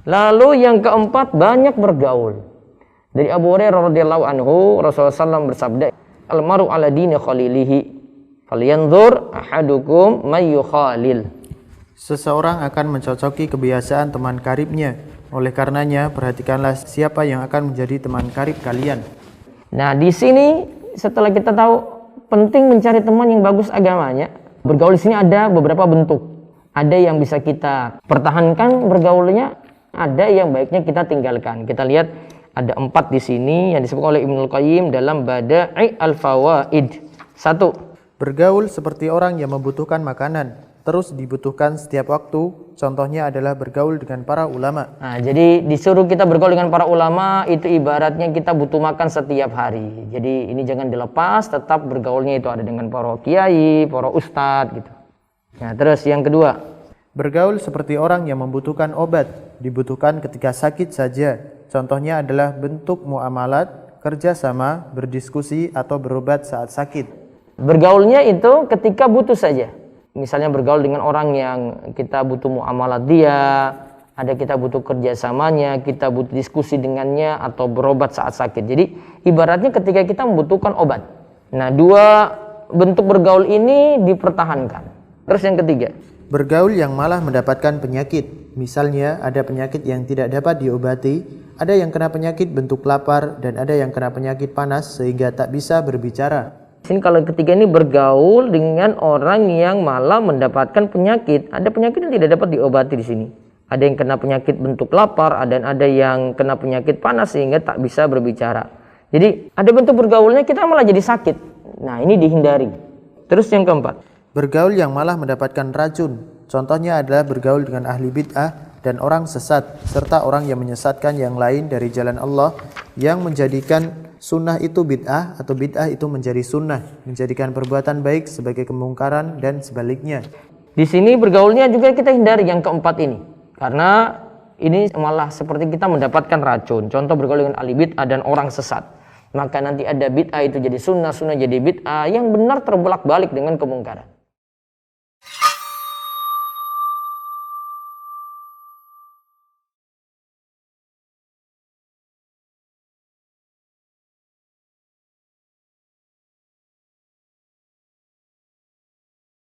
Lalu yang keempat, banyak bergaul. Dari Abu Hurairah radhiyallahu anhu, Rasulullah SAW bersabda, "Al-maru ala dini khalilihi, falyanzur ahadukum may yukhalil." Seseorang akan mencocoki kebiasaan teman karibnya. Oleh karenanya, perhatikanlah siapa yang akan menjadi teman karib kalian. Nah, di sini setelah kita tahu penting mencari teman yang bagus agamanya, bergaul di sini ada beberapa bentuk. Ada yang bisa kita pertahankan bergaulnya, ada yang baiknya kita tinggalkan. Kita lihat ada 4 di sini yang disebut oleh Ibnul Qayyim dalam Bada'i al-Fawaid. 1. Bergaul seperti orang yang membutuhkan makanan, terus dibutuhkan setiap waktu. Contohnya adalah bergaul dengan para ulama. Nah, jadi disuruh kita bergaul dengan para ulama, itu ibaratnya kita butuh makan setiap hari. Jadi ini jangan dilepas, tetap bergaulnya itu ada dengan para kiai, para ustadz gitu. Nah, terus yang kedua, bergaul seperti orang yang membutuhkan obat, dibutuhkan ketika sakit saja. Contohnya adalah bentuk muamalat, kerjasama, berdiskusi, atau berobat saat sakit. Bergaulnya itu ketika butuh saja. Misalnya bergaul dengan orang yang kita butuh muamalat dia, ada kita butuh kerjasamanya, kita butuh diskusi dengannya, atau berobat saat sakit. Jadi ibaratnya ketika kita membutuhkan obat. Nah, 2 bentuk bergaul ini dipertahankan. Terus yang ketiga, bergaul yang malah mendapatkan penyakit. Misalnya ada penyakit yang tidak dapat diobati, ada yang kena penyakit bentuk lapar, dan ada yang kena penyakit panas sehingga tak bisa berbicara. Sini kalau ketiga ini bergaul dengan orang yang malah mendapatkan penyakit. Ada penyakit yang tidak dapat diobati di sini. Ada yang kena penyakit bentuk lapar, dan ada yang kena penyakit panas sehingga tak bisa berbicara. Jadi ada bentuk bergaulnya kita malah jadi sakit. Nah, ini dihindari. Terus yang keempat, bergaul yang malah mendapatkan racun. Contohnya adalah bergaul dengan ahli bid'ah dan orang sesat, serta orang yang menyesatkan yang lain dari jalan Allah, yang menjadikan sunnah itu bid'ah atau bid'ah itu menjadi sunnah, menjadikan perbuatan baik sebagai kemungkaran dan sebaliknya. Di sini bergaulnya juga kita hindari yang keempat ini, karena ini malah seperti kita mendapatkan racun. Contoh bergaul dengan ahli bid'ah dan orang sesat, maka nanti ada bid'ah itu jadi sunnah, sunnah jadi bid'ah, yang benar terbolak-balik dengan kemungkaran.